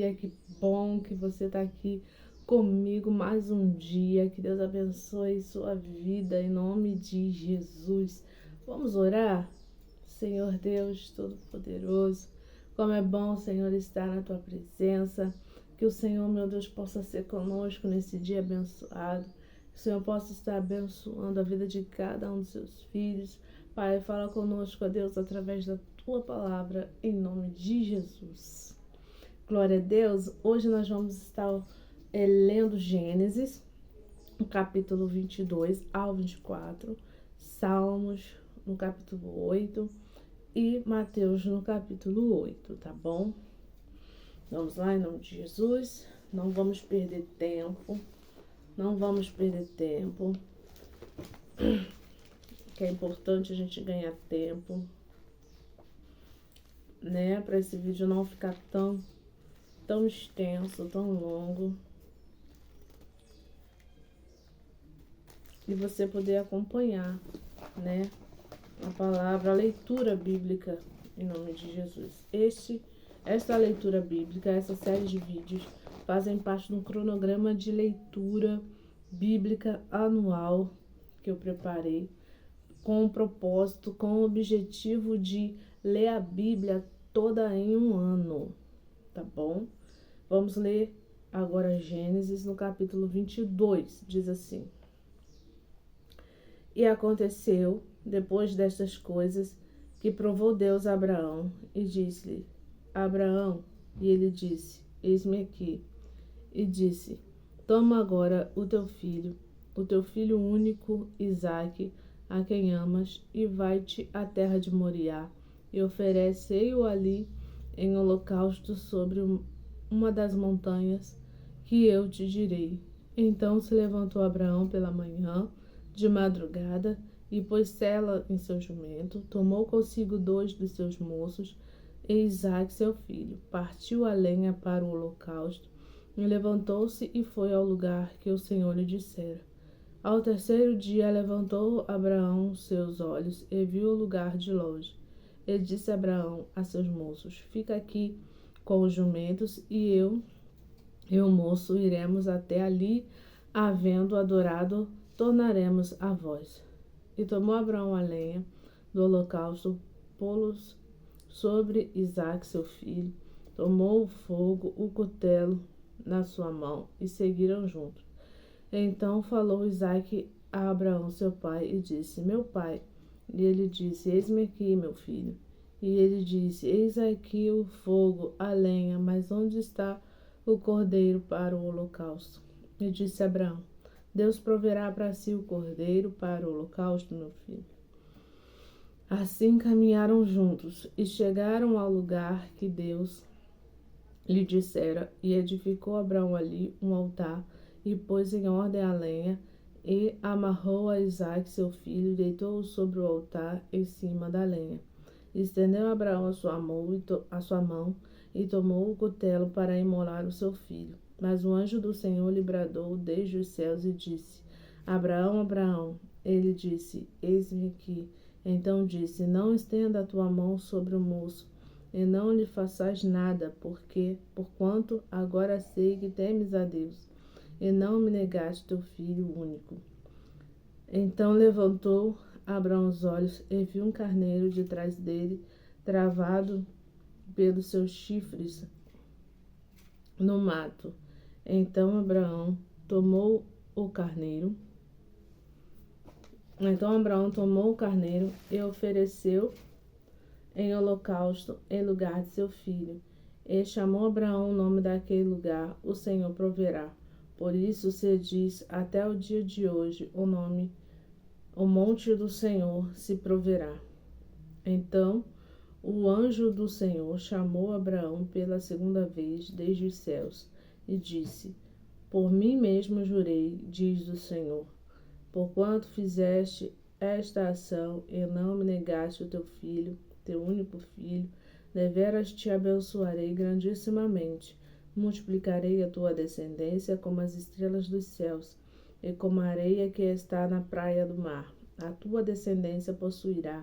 dia, que bom que você está aqui comigo mais um dia. Que Deus abençoe sua vida em nome de Jesus. Vamos orar? Senhor Deus Todo-Poderoso, como é bom, Senhor, estar na Tua presença. Que o Senhor, meu Deus, possa ser conosco nesse dia abençoado. Que o Senhor possa estar abençoando a vida de cada um dos seus filhos. Pai, fala conosco, ó Deus, através da Tua palavra, em nome de Jesus. Glória a Deus. Hoje nós vamos estar lendo Gênesis, no capítulo 22 ao 24, Salmos, no capítulo 8 e Mateus, no capítulo 8, tá bom? Vamos lá, em nome de Jesus. Não vamos perder tempo. Que é importante a gente ganhar tempo, né? Para esse vídeo não ficar tão extenso, tão longo. E você poder acompanhar, né? A palavra, a leitura bíblica, em nome de Jesus. Esta leitura bíblica, essa série de vídeos, fazem parte de um cronograma de leitura bíblica anual que eu preparei, com o propósito, com o objetivo de ler a Bíblia toda em um ano, tá bom? Vamos ler agora Gênesis no capítulo 22, diz assim: E aconteceu, depois destas coisas, que provou Deus a Abraão e disse-lhe: Abraão, e ele disse: Eis-me aqui. E disse: Toma agora o teu filho único, Isaque, a quem amas, e vai-te à terra de Moriá, e oferece-o ali em holocausto sobre uma das montanhas que eu te direi. Então se levantou Abraão pela manhã, de madrugada, e pôs Sela em seu jumento, tomou consigo 2 dos seus moços, e Isaque seu filho, partiu a lenha para o holocausto, e levantou-se e foi ao lugar que o Senhor lhe dissera. Ao terceiro dia levantou Abraão seus olhos e viu o lugar de longe. Ele disse a Abraão a seus moços: Fica aqui com os jumentos, e eu e o moço iremos até ali, havendo adorado, tornaremos a vós. E tomou Abraão a lenha do holocausto, pô-los sobre Isaque seu filho, tomou o fogo, o cutelo na sua mão, e seguiram juntos. Então falou Isaque a Abraão seu pai, e disse: Meu pai. E ele disse: Eis-me aqui, meu filho. E ele disse: Eis aqui o fogo, a lenha, mas onde está o cordeiro para o holocausto? E disse Abraão: Deus proverá para si o cordeiro para o holocausto, meu filho. Assim caminharam juntos e chegaram ao lugar que Deus lhe dissera, e edificou Abraão ali um altar, e pôs em ordem a lenha, e amarrou a Isaque seu filho, e deitou-o sobre o altar em cima da lenha. Estendeu Abraão a sua mão, e tomou o cutelo para imolar o seu filho. Mas o anjo do Senhor lhe bradou desde os céus e disse: Abraão, Abraão. Ele disse: Eis-me aqui. Então disse: Não estenda a tua mão sobre o moço, e não lhe faças nada, porquanto agora sei que temes a Deus, e não me negaste teu filho único. Então levantou Abraão os olhos e viu um carneiro detrás dele, travado pelos seus chifres no mato. Então Abraão tomou o carneiro e ofereceu em holocausto em lugar de seu filho. E chamou Abraão o nome daquele lugar: O Senhor proverá. Por isso se diz até o dia de hoje o monte do Senhor se proverá. Então o anjo do Senhor chamou Abraão pela segunda vez desde os céus e disse: Por mim mesmo jurei, diz o Senhor, porquanto fizeste esta ação e não me negaste o teu filho, teu único filho, deveras te abençoarei grandissimamente. Multiplicarei a tua descendência como as estrelas dos céus e como a areia que está na praia do mar. A tua descendência possuirá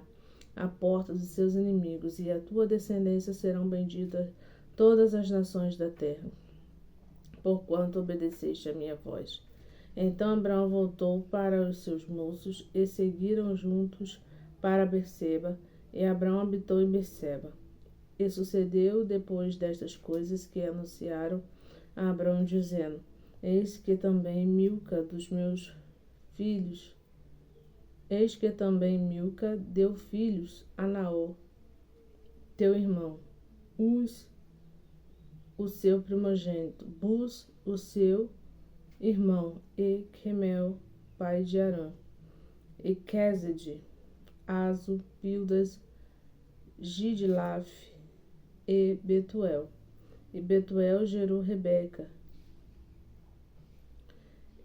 a porta dos seus inimigos, e a tua descendência serão benditas todas as nações da terra, porquanto obedeceste a minha voz. Então Abraão voltou para os seus moços e seguiram juntos para Berseba, e Abraão habitou em Berseba. E sucedeu depois destas coisas que anunciaram a Abraão, dizendo: Eis que também Milca deu filhos a Naor, teu irmão, Uz, o seu primogênito, Buz, o seu irmão, e Quemel, pai de Arã, e Quesed, Azo, Pildas, Gidlaf e Betuel. E Betuel gerou Rebeca.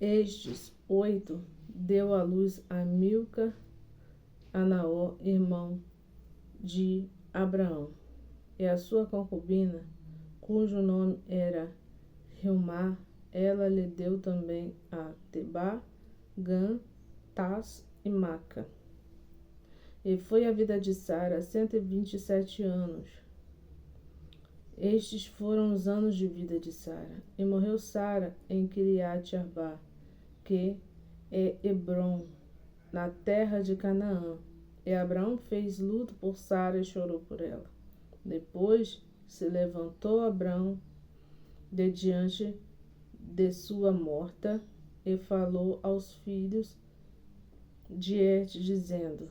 Estes 8 deu à luz a Milca, a Naor, irmão de Abraão, e a sua concubina, cujo nome era Reumá, ela lhe deu também a Tebá, Gã, Tás e Maca. E foi a vida de Sara 127 anos. Estes foram os anos de vida de Sara. E morreu Sara em Kiriat Arba, que é Hebrom, na terra de Canaã. E Abraão fez luto por Sara e chorou por ela. Depois se levantou Abraão de diante de sua morta e falou aos filhos de Et, dizendo: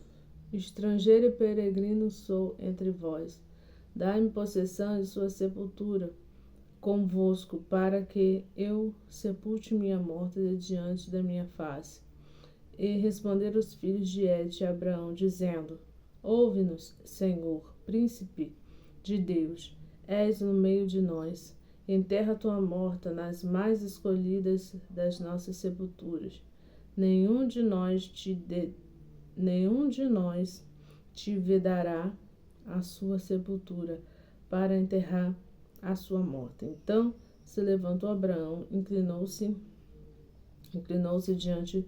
Estrangeiro e peregrino sou entre vós. Dai-me possessão de sua sepultura convosco, para que eu sepulte minha morta de diante da minha face. E responderam os filhos de Et a Abraão, dizendo: Ouve-nos, Senhor, príncipe de Deus, és no meio de nós. Enterra tua morta nas mais escolhidas das nossas sepulturas. Nenhum de nós te vedará a sua sepultura para enterrar a sua morta. Então se levantou Abraão, inclinou-se diante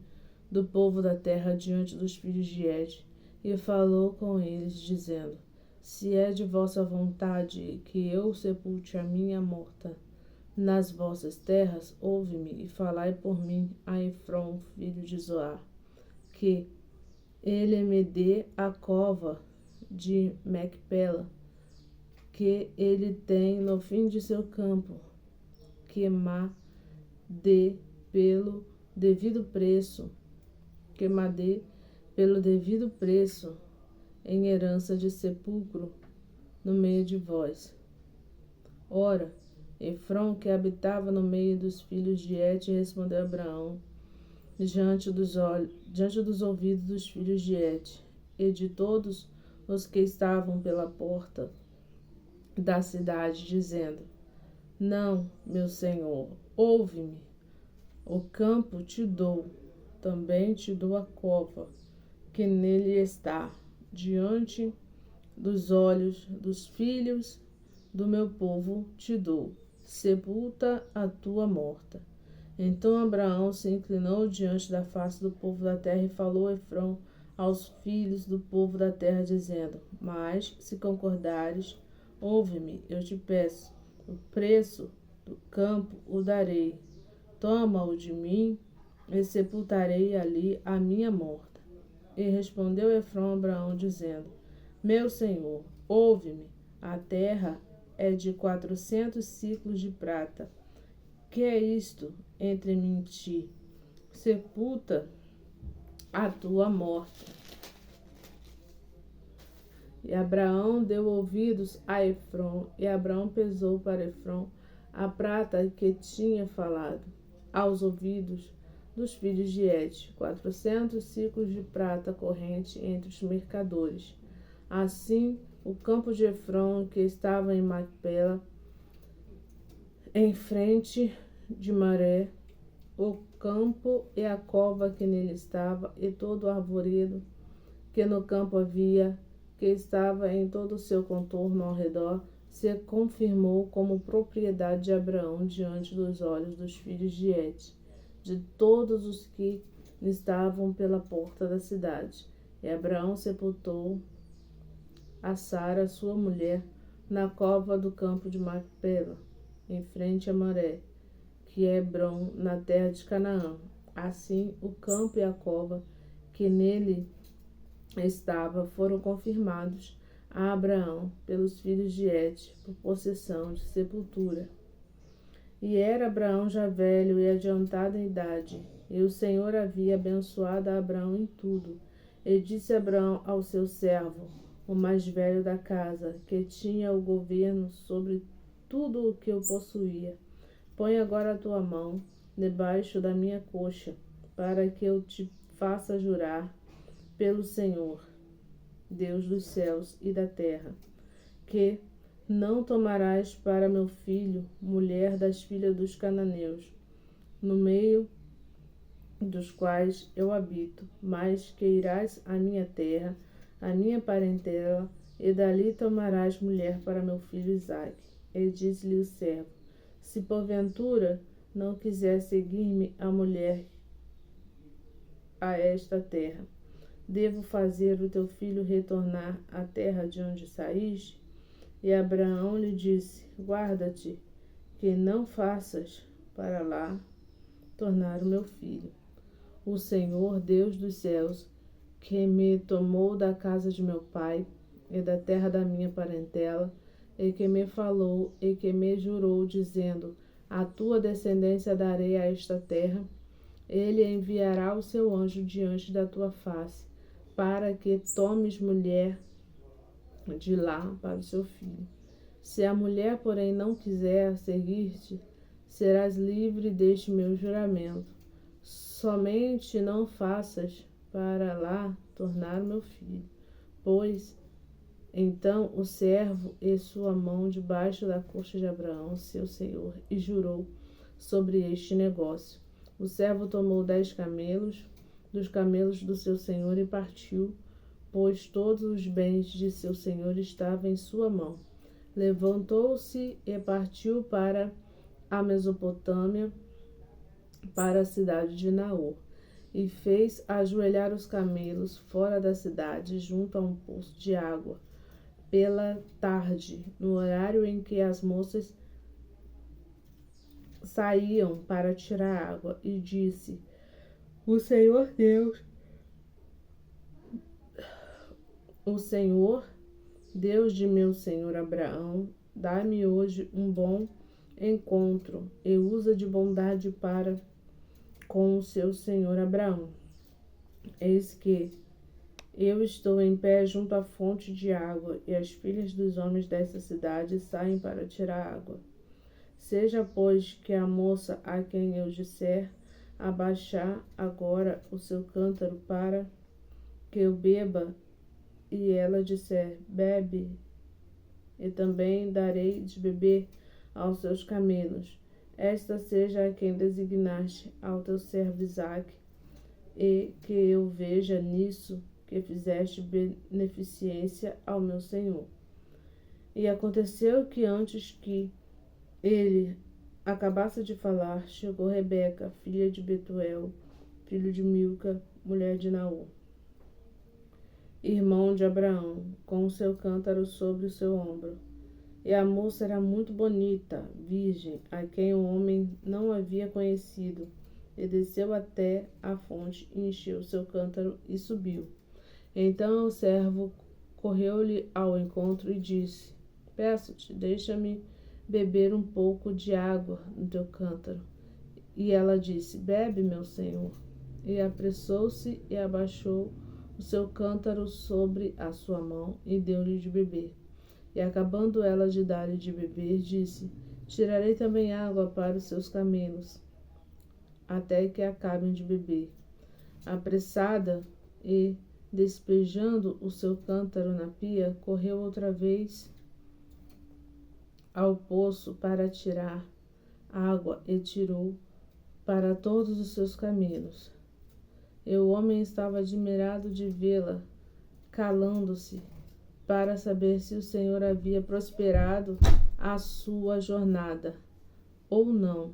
do povo da terra, diante dos filhos de Et, e falou com eles, dizendo: Se é de vossa vontade que eu sepulte a minha morta nas vossas terras, ouve-me e falai por mim a Efrom, filho de Zoar, que ele me dê a cova de Macpela, que ele tem no fim de seu campo, que me dê pelo devido preço, em herança de sepulcro no meio de vós. Ora, Efrom, que habitava no meio dos filhos de Et, respondeu a Abraão diante dos ouvidos dos filhos de Et e de todos os que estavam pela porta da cidade, dizendo: Não, meu senhor, ouve-me. O campo te dou, também te dou a cova que nele está, diante dos olhos dos filhos do meu povo te dou. Sepulta a tua morta. Então Abraão se inclinou diante da face do povo da terra e falou a Efrom aos filhos do povo da terra, dizendo: Mas, se concordares, ouve-me, eu te peço, o preço do campo o darei. Toma-o de mim e sepultarei ali a minha morta. E respondeu Efrom a Abraão, dizendo: Meu senhor, ouve-me, a terra é de 400 siclos de prata. Que é isto entre mim e ti? Sepulta a tua morta. E Abraão deu ouvidos a Efrom, e Abraão pesou para Efrom a prata que tinha falado aos ouvidos dos filhos de Et, 400 ciclos de prata corrente entre os mercadores. Assim, o campo de Efrom, que estava em Macpela, em frente de Maré, o campo e a cova que nele estava, e todo o arvoredo que no campo havia, que estava em todo o seu contorno ao redor, se confirmou como propriedade de Abraão diante dos olhos dos filhos de Et, de todos os que estavam pela porta da cidade. E Abraão sepultou a Sara, sua mulher, na cova do campo de Macpela, em frente a Moré, que é Hebrom, na terra de Canaã. Assim, o campo e a cova que nele estava foram confirmados a Abraão pelos filhos de Et, por possessão de sepultura. E era Abraão já velho e adiantado em idade, e o Senhor havia abençoado a Abraão em tudo. E disse Abraão ao seu servo, o mais velho da casa, que tinha o governo sobre tudo o que eu possuía: põe agora a tua mão debaixo da minha coxa, para que eu te faça jurar pelo Senhor, Deus dos céus e da terra, que não tomarás para meu filho mulher das filhas dos cananeus, no meio dos quais eu habito, mas que irás à minha terra, à minha parentela, e dali tomarás mulher para meu filho Isaque. E disse-lhe o servo: se porventura não quiser seguir-me a mulher a esta terra, devo fazer o teu filho retornar à terra de onde saíste? E Abraão lhe disse: guarda-te, que não faças para lá tornar o meu filho. O Senhor, Deus dos céus, que me tomou da casa de meu pai e da terra da minha parentela, e que me falou e que me jurou, dizendo: a tua descendência darei a esta terra, ele enviará o seu anjo diante da tua face, para que tomes mulher de lá para o seu filho. Se a mulher, porém, não quiser seguir-te, serás livre deste meu juramento. Somente não faças para lá tornar meu filho. Pois então o servo e sua mão debaixo da coxa de Abraão, seu senhor, e jurou sobre este negócio. O servo tomou 10 camelos dos camelos do seu senhor e partiu, pois todos os bens de seu senhor estavam em sua mão. Levantou-se e partiu para a Mesopotâmia, para a cidade de Naor, e fez ajoelhar os camelos fora da cidade, junto a um poço de água, pela tarde, no horário em que as moças saíam para tirar água, e disse: O Senhor, Deus de meu senhor Abraão, dá-me hoje um bom encontro e usa de bondade para com o seu senhor Abraão. Eis que eu estou em pé junto à fonte de água, e as filhas dos homens desta cidade saem para tirar água. Seja, pois, que a moça a quem eu disser abaixar agora o seu cântaro para que eu beba, e ela disser: bebe, e também darei de beber aos seus camelos. Esta seja a quem designaste ao teu servo Isaque, e que eu veja nisso que fizeste beneficência ao meu senhor. E aconteceu que antes que ele acabasse de falar, chegou Rebeca, filha de Betuel, filho de Milca, mulher de Naor, irmão de Abraão, com o seu cântaro sobre o seu ombro. E a moça era muito bonita, virgem, a quem o homem não havia conhecido. E desceu até a fonte, e encheu o seu cântaro e subiu. Então o servo correu-lhe ao encontro e disse: peço-te, deixa-me beber um pouco de água no teu cântaro. E ela disse: bebe, meu senhor. E apressou-se e abaixou o seu cântaro sobre a sua mão e deu-lhe de beber. E acabando ela de dar-lhe de beber, disse: tirarei também água para os seus camelos, até que acabem de beber. Apressada e despejando o seu cântaro na pia, correu outra vez ao poço para tirar água e tirou para todos os seus camelos. E o homem estava admirado de vê-la, calando-se para saber se o Senhor havia prosperado a sua jornada ou não.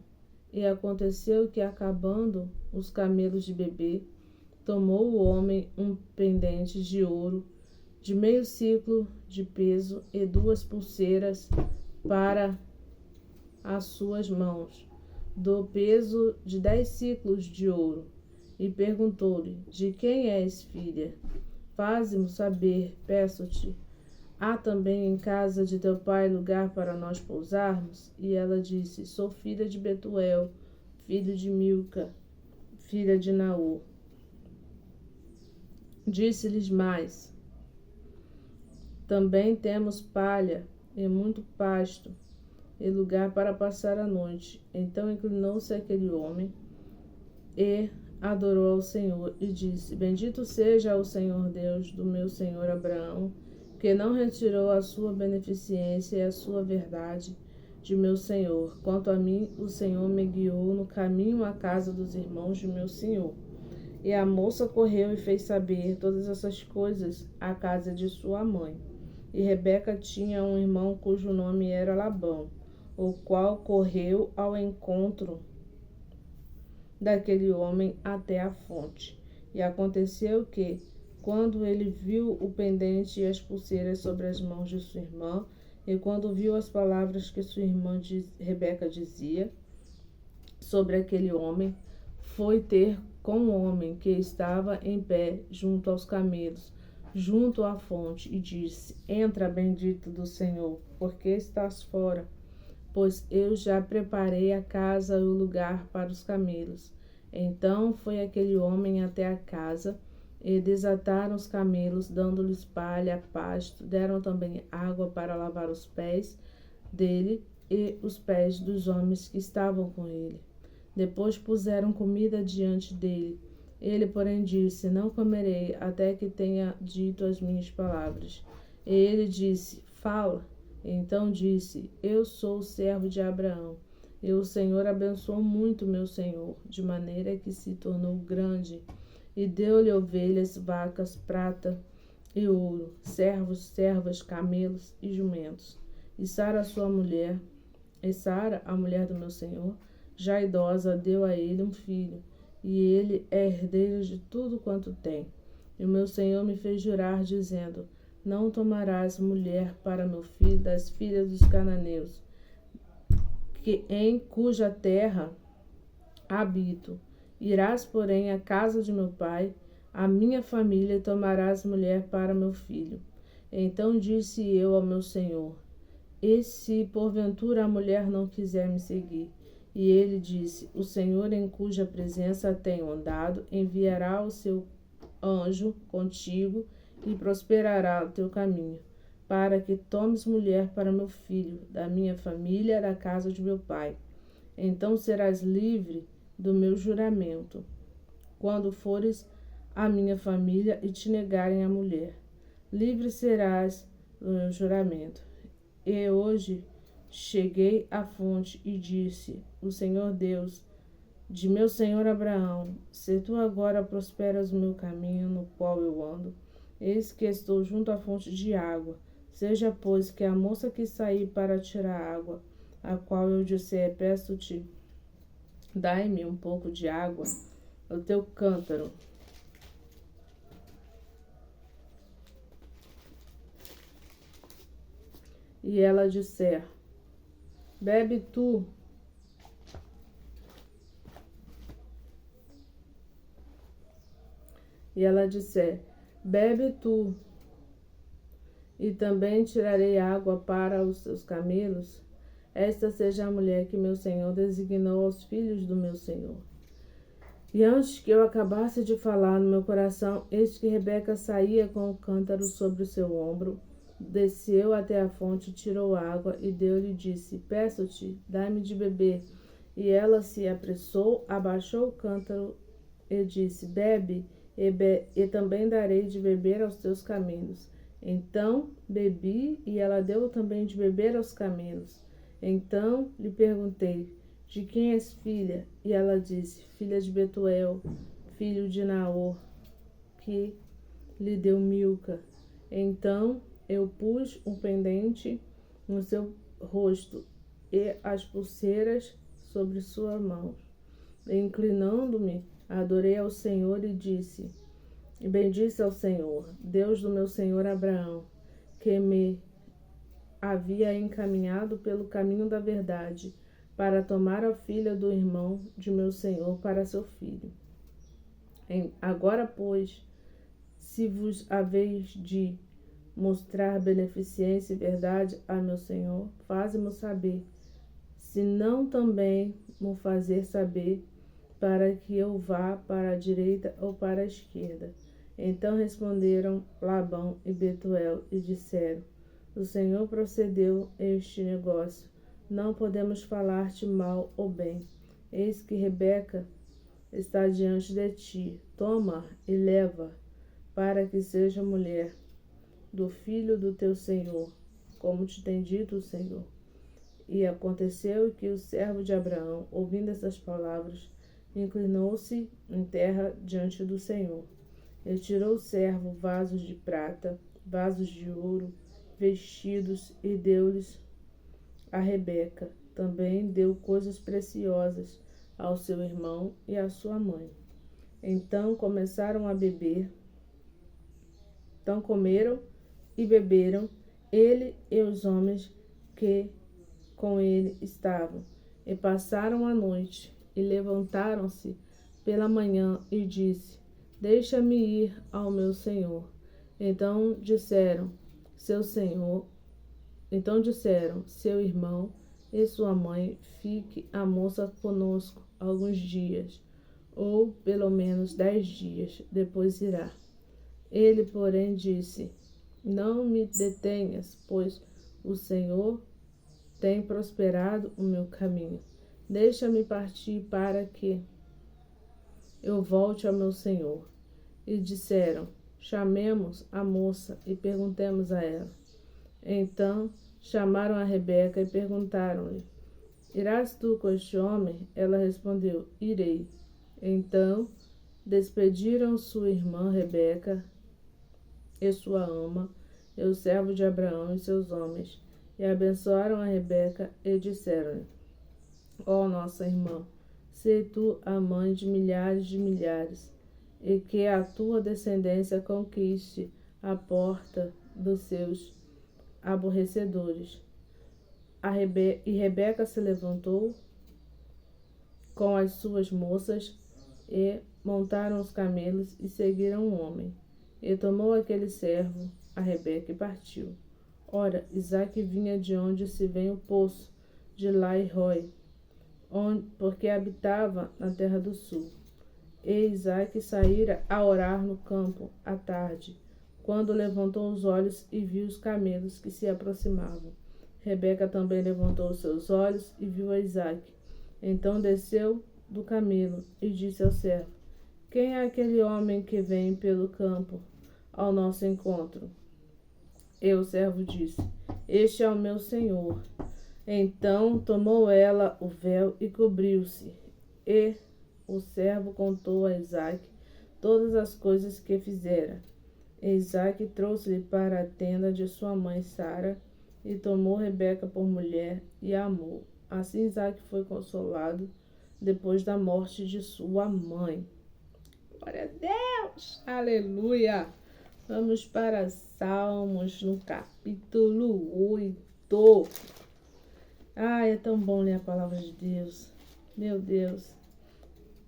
E aconteceu que, acabando os camelos de beber, tomou o homem um pendente de ouro de meio ciclo de peso e 2 pulseiras para as suas mãos, do peso de 10 ciclos de ouro. E perguntou-lhe: De quem és, filha? Faze-mo saber, peço-te. Há também em casa de teu pai lugar para nós pousarmos? E ela disse: Sou filha de Betuel, filho de Milca, filha de Naor. Disse-lhes mais: Também temos palha e muito pasto, e lugar para passar a noite. Então inclinou-se aquele homem e adorou ao Senhor e disse: Bendito seja o Senhor Deus do meu senhor Abraão, que não retirou a sua beneficência e a sua verdade de meu senhor. Quanto a mim, o Senhor me guiou no caminho à casa dos irmãos de meu senhor. E a moça correu e fez saber todas essas coisas à casa de sua mãe. E Rebeca tinha um irmão cujo nome era Labão, o qual correu ao encontro daquele homem até a fonte. E aconteceu que, quando ele viu o pendente e as pulseiras sobre as mãos de sua irmã, e quando viu as palavras que sua irmã Rebeca dizia sobre aquele homem, foi ter com o homem que estava em pé junto aos camelos, junto à fonte, e disse: Entra, bendito do Senhor, porque estás fora? Pois eu já preparei a casa e o lugar para os camelos. Então foi aquele homem até a casa, e desataram os camelos, dando-lhes palha, pasto, deram também água para lavar os pés dele e os pés dos homens que estavam com ele. Depois puseram comida diante dele. Ele, porém, disse: Não comerei até que tenha dito as minhas palavras. E ele disse: Fala. Então disse: Eu sou o servo de Abraão. E o Senhor abençoou muito meu senhor, de maneira que se tornou grande, e deu-lhe ovelhas, vacas, prata e ouro, servos, servas, camelos e jumentos. E Sara, sua mulher, a mulher do meu senhor, já idosa, deu a ele um filho, e ele é herdeiro de tudo quanto tem. E o meu senhor me fez jurar, dizendo: Não tomarás mulher para meu filho das filhas dos cananeus, em cuja terra habito. Irás, porém, à casa de meu pai, à minha família, e tomarás mulher para meu filho. Então disse eu ao meu senhor: E se porventura a mulher não quiser me seguir? E ele disse: O Senhor, em cuja presença tenho andado, enviará o seu anjo contigo e prosperará o teu caminho, para que tomes mulher para meu filho, da minha família, da casa de meu pai. Então serás livre do meu juramento, quando fores à minha família e te negarem a mulher. Livre serás do meu juramento. E hoje cheguei à fonte e disse: O Senhor Deus de meu senhor Abraão, se tu agora prosperas o meu caminho no qual eu ando, eis que estou junto à fonte de água. Seja, pois, que a moça que saí para tirar água, a qual eu disser: Peço-te, dai-me um pouco de água, o teu cântaro. E ela disser: Bebe tu. E ela disser: Bebe tu, e também tirarei água para os seus camelos. Esta seja a mulher que meu senhor designou aos filhos do meu senhor. E antes que eu acabasse de falar no meu coração, eis que Rebeca saía com o cântaro sobre o seu ombro, desceu até a fonte, tirou água e deu-lhe e disse: Peço-te, dai-me de beber. E ela se apressou, abaixou o cântaro e disse: Bebe, e também darei de beber aos teus camelos. Então bebi, e ela deu também de beber aos camelos. Então lhe perguntei: De quem és filha? E ela disse: Filha de Betuel, filho de Naor, que lhe deu Milca. Então eu pus um pendente no seu rosto e as pulseiras sobre sua mão. E inclinando-me, adorei ao Senhor e disse: E bendisse ao Senhor, Deus do meu senhor Abraão, que me havia encaminhado pelo caminho da verdade, para tomar a filha do irmão de meu senhor para seu filho. Agora, pois, se vos haveis de mostrar beneficência e verdade a meu senhor, faze-mo saber, se não também mo fazer saber, para que eu vá para a direita ou para a esquerda. Então responderam Labão e Betuel e disseram: o Senhor procedeu este negócio. Não podemos falar-te mal ou bem. Eis que Rebeca está diante de ti. Toma e leva, para que seja mulher do filho do teu senhor, como te tem dito o Senhor. E aconteceu que o servo de Abraão, ouvindo essas palavras, inclinou-se em terra diante do Senhor. E tirou o servo vasos de prata, vasos de ouro, vestidos, e deu-lhes a Rebeca. Também deu coisas preciosas ao seu irmão e à sua mãe. Então começaram a beber. Então comeram e beberam, ele e os homens que com ele estavam, e passaram a noite, e levantaram-se pela manhã, e disse: deixa-me ir ao meu senhor. Então disseram, seu irmão e sua mãe, fique a moça conosco alguns dias, ou pelo menos 10 dias, depois irá. Ele, porém, disse: não me detenhas, pois o Senhor tem prosperado o meu caminho. Deixa-me partir para que eu volte ao meu senhor. E disseram: chamemos a moça e perguntemos a ela. Então chamaram a Rebeca e perguntaram-lhe: irás tu com este homem? Ela respondeu: irei. Então despediram sua irmã Rebeca e sua ama, e o servo de Abraão e seus homens, e abençoaram a Rebeca e disseram-lhe: ó nossa irmã, sê tu a mãe de milhares, e que a tua descendência conquiste a porta dos seus aborrecedores. E Rebeca se levantou com as suas moças, e montaram os camelos, e seguiram o homem. E tomou aquele servo a Rebeca e partiu. Ora, Isaque vinha de onde se vem o poço de Lai-Roi, porque habitava na terra do sul. E Isaque saíra a orar no campo à tarde, quando levantou os olhos e viu os camelos que se aproximavam. Rebeca também levantou os seus olhos e viu a Isaque. Então desceu do camelo e disse ao servo: quem é aquele homem que vem pelo campo ao nosso encontro? E o servo disse: este é o meu senhor. Então tomou ela o véu e cobriu-se. E o servo contou a Isaque todas as coisas que fizera. E Isaque trouxe-lhe para a tenda de sua mãe Sara, e tomou Rebeca por mulher, e a amou. Assim Isaque foi consolado depois da morte de sua mãe. Glória a Deus! Aleluia! Vamos para Salmos, no capítulo 8. Ai, é tão bom ler a palavra de Deus. Meu Deus,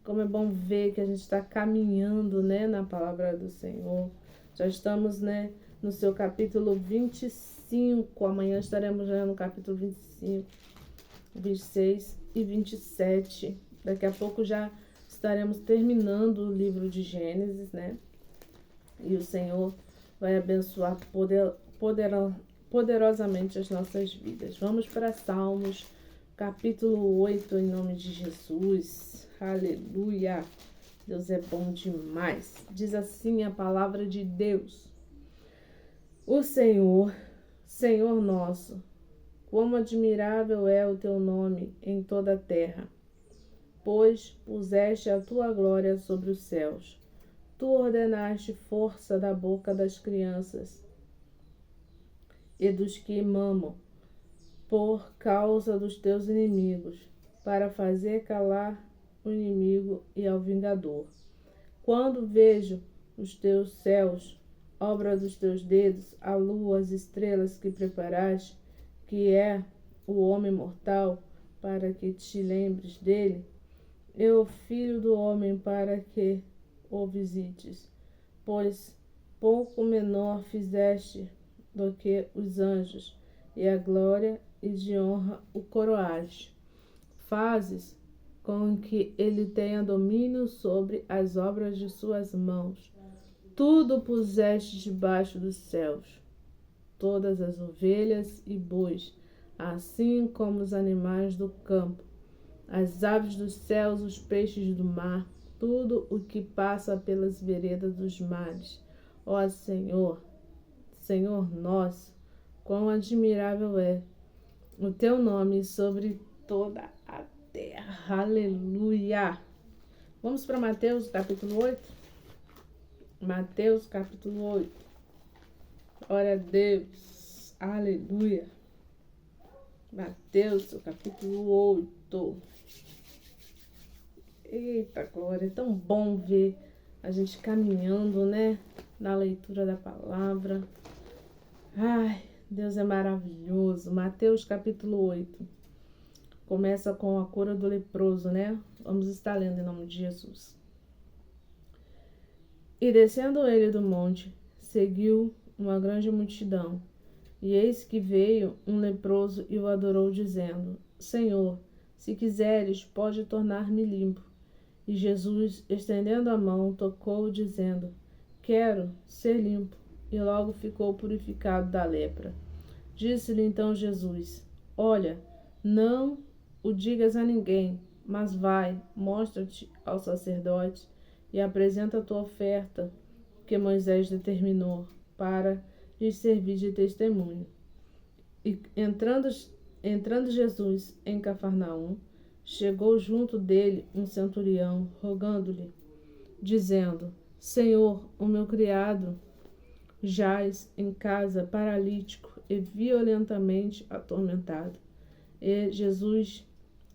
como é bom ver que a gente está caminhando, né, na palavra do Senhor. Já estamos, né, no seu capítulo 25. Amanhã estaremos já no capítulo 25, 26 e 27. Daqui a pouco já estaremos terminando o livro de Gênesis, né? E o Senhor vai abençoar poderosamente as nossas vidas. Vamos para Salmos, capítulo 8, em nome de Jesus. Aleluia! Deus é bom demais. Diz assim a palavra de Deus: o Senhor, Senhor nosso, quão admirável é o teu nome em toda a terra, pois puseste a tua glória sobre os céus. Tu ordenaste força da boca das crianças e dos que mamam, por causa dos teus inimigos, para fazer calar o inimigo e ao vingador. Quando vejo os teus céus, obra dos teus dedos, a lua, as estrelas que preparaste, que é o homem mortal, para que te lembres dele? E o filho do homem, para que o visites? Pois pouco menor fizeste do que os anjos, e a glória e de honra o coroaste. Fazes com que ele tenha domínio sobre as obras de suas mãos. Tudo puseste debaixo dos céus, todas as ovelhas e bois, assim como os animais do campo, as aves dos céus, os peixes do mar, tudo o que passa pelas veredas dos mares. Ó Senhor, Senhor nosso, quão admirável é o teu nome sobre toda a terra. Aleluia! Vamos para Mateus capítulo 8? Mateus capítulo 8. Glória a Deus. Aleluia. Mateus capítulo 8. Eita glória, é tão bom ver a gente caminhando, né? Na leitura da palavra. Ai, Deus é maravilhoso. Mateus capítulo 8. Começa com a cura do leproso, né? Vamos estar lendo em nome de Jesus. E descendo ele do monte, seguiu uma grande multidão. E eis que veio um leproso e o adorou, dizendo: Senhor, se quiseres, pode tornar-me limpo. E Jesus, estendendo a mão, tocou, dizendo: Quero ser limpo. E logo ficou purificado da lepra. Disse-lhe então Jesus: Olha, não o digas a ninguém, mas vai, mostra-te ao sacerdote e apresenta a tua oferta, que Moisés determinou, para lhes servir de testemunho. E entrando Jesus em Cafarnaum, chegou junto dele um centurião, rogando-lhe, dizendo: Senhor, o meu criado jaz em casa paralítico e violentamente atormentado. E Jesus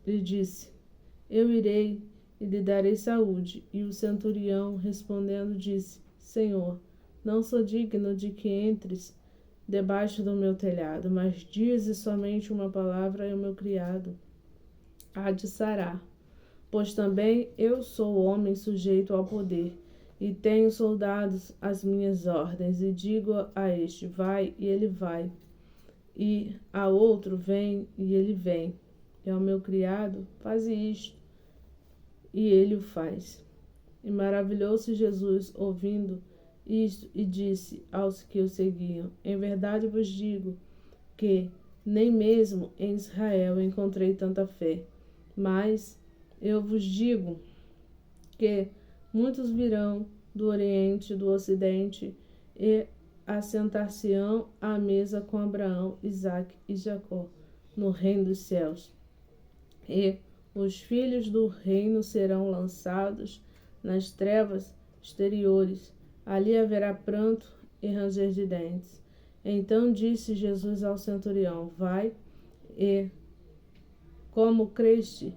lhe disse: Eu irei e lhe darei saúde. E o centurião, respondendo, disse: Senhor, não sou digno de que entres debaixo do meu telhado, mas dize somente uma palavra e o meu criado há de sarar. Pois também eu sou homem sujeito ao poder, e tenho soldados às minhas ordens, e digo a este: vai, e ele vai, e a outro: vem, e ele vem, e ao meu criado: faze isto, e ele o faz. E maravilhou-se Jesus ouvindo isto, e disse aos que o seguiam: Em verdade vos digo que nem mesmo em Israel encontrei tanta fé. Mas eu vos digo que muitos virão do Oriente e do Ocidente e assentar-se-ão à mesa com Abraão, Isaque e Jacó no reino dos céus. E os filhos do reino serão lançados nas trevas exteriores. Ali haverá pranto e ranger de dentes. Então disse Jesus ao centurião: vai e, como creste,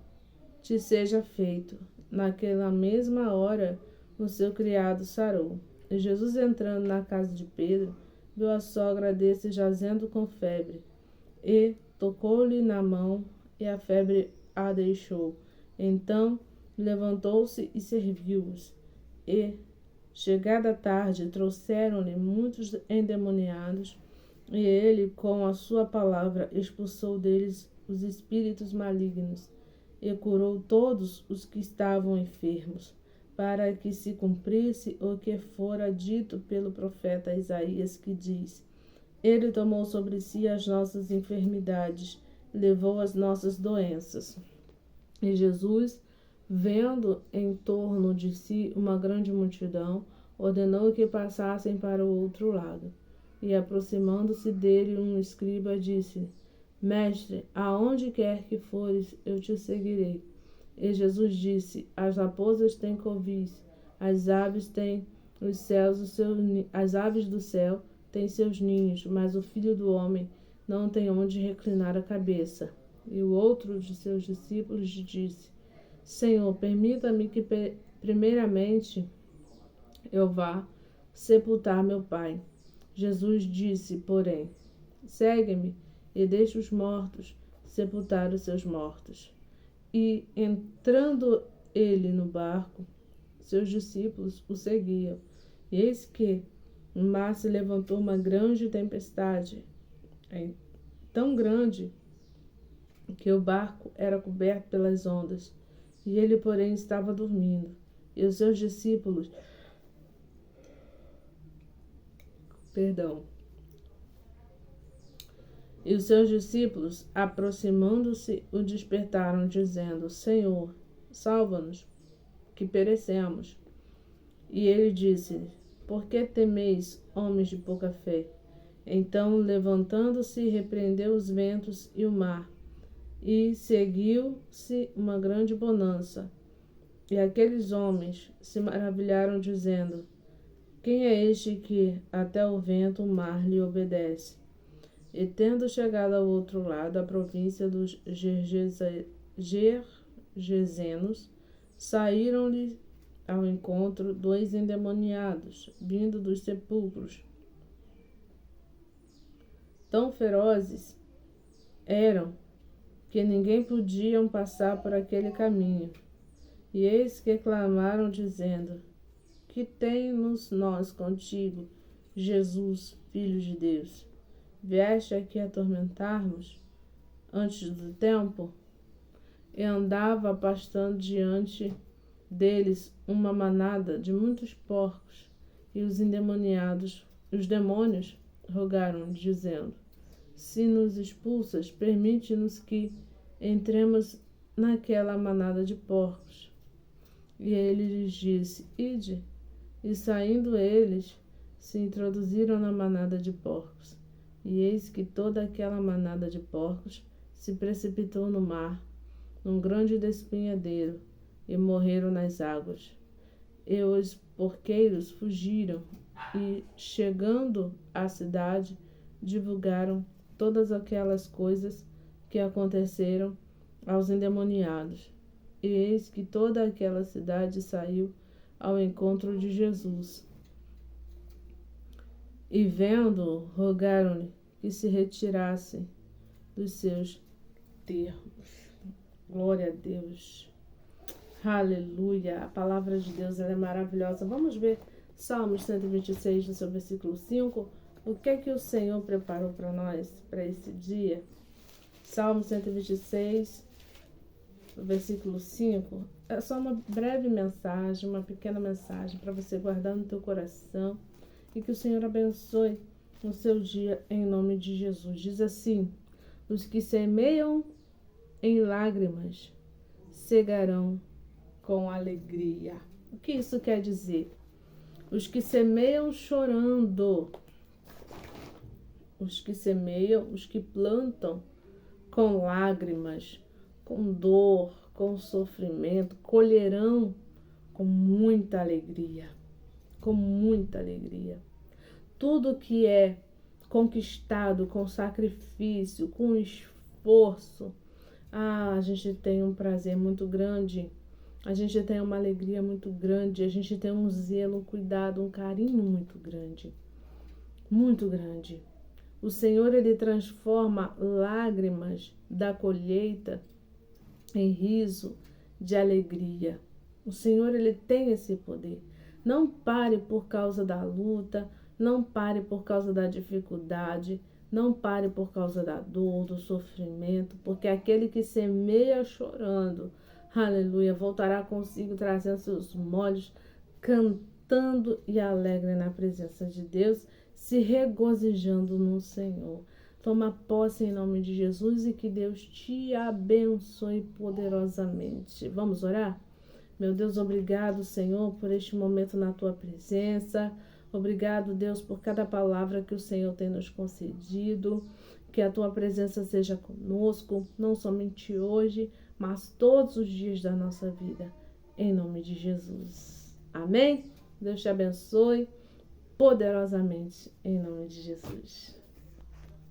te seja feito. Naquela mesma hora, o seu criado sarou. E Jesus, entrando na casa de Pedro, viu a sogra desse jazendo com febre, e tocou-lhe na mão, e a febre a deixou. Então levantou-se e serviu-os. E, chegada a tarde, trouxeram-lhe muitos endemoniados, e ele, com a sua palavra, expulsou deles os espíritos malignos, e curou todos os que estavam enfermos, para que se cumprisse o que fora dito pelo profeta Isaías, que diz: Ele tomou sobre si as nossas enfermidades, levou as nossas doenças. E Jesus, vendo em torno de si uma grande multidão, ordenou que passassem para o outro lado. E aproximando-se dele um escriba, disse: Mestre, aonde quer que fores, eu te seguirei. E Jesus disse: As raposas têm covis, as aves têm os céus, as aves do céu têm seus ninhos, mas o Filho do Homem não tem onde reclinar a cabeça. E o outro de seus discípulos disse: Senhor, permita-me que primeiramente eu vá sepultar meu pai. Jesus disse, porém, segue-me e deixa os mortos sepultar os seus mortos. E, entrando ele no barco, seus discípulos o seguiam. E eis que no mar se levantou uma grande tempestade, tão grande que o barco era coberto pelas ondas. E ele, porém, estava dormindo. E os seus discípulos, aproximando-se, o despertaram, dizendo, Senhor, salva-nos, que perecemos. E ele disse, por que temeis, homens de pouca fé? Então, levantando-se, repreendeu os ventos e o mar, e seguiu-se uma grande bonança. E aqueles homens se maravilharam, dizendo, quem é este que até o vento e o mar lhe obedece? E tendo chegado ao outro lado, da província dos Gergesenos, saíram-lhe ao encontro 2 endemoniados, vindo dos sepulcros. Tão ferozes eram que ninguém podia passar por aquele caminho. E eis que clamaram, dizendo, que temos nós contigo, Jesus, Filho de Deus? Vieste aqui atormentar-nos antes do tempo? E andava pastando diante deles uma manada de muitos porcos, e os demônios rogaram, dizendo, se nos expulsas, permite-nos que entremos naquela manada de porcos. E ele lhes disse, ide. E saindo eles, se introduziram na manada de porcos. E eis que toda aquela manada de porcos se precipitou no mar, num grande despenhadeiro, e morreram nas águas. E os porqueiros fugiram, e, chegando à cidade, divulgaram todas aquelas coisas que aconteceram aos endemoniados. E eis que toda aquela cidade saiu ao encontro de Jesus. E vendo-o, rogaram-lhe que se retirasse dos seus termos. Glória a Deus. Aleluia. A palavra de Deus, ela é maravilhosa. Vamos ver Salmos 126, no seu versículo 5. O que é que o Senhor preparou para nós, para esse dia? Salmo 126, versículo 5. É só uma breve mensagem, uma pequena mensagem para você guardar no teu coração. E que o Senhor abençoe o seu dia em nome de Jesus. Diz assim, os que semeiam em lágrimas cegarão com alegria. O que isso quer dizer? Os que semeiam chorando, os que plantam com lágrimas, com dor, com sofrimento, colherão com muita alegria. Com muita alegria. Tudo que é conquistado com sacrifício, com esforço, a gente tem um prazer muito grande, a gente tem uma alegria muito grande, a gente tem um zelo, um cuidado, um carinho muito grande. Muito grande. O Senhor, ele transforma lágrimas da colheita em riso de alegria. O Senhor, ele tem esse poder. Não pare por causa da luta, não pare por causa da dificuldade, não pare por causa da dor, do sofrimento, porque aquele que semeia chorando, aleluia, voltará consigo trazendo seus molhos, cantando e alegre na presença de Deus, se regozijando no Senhor. Toma posse em nome de Jesus e que Deus te abençoe poderosamente. Vamos orar? Meu Deus, obrigado, Senhor, por este momento na tua presença. Obrigado, Deus, por cada palavra que o Senhor tem nos concedido. Que a tua presença seja conosco, não somente hoje, mas todos os dias da nossa vida. Em nome de Jesus. Amém? Deus te abençoe poderosamente, em nome de Jesus.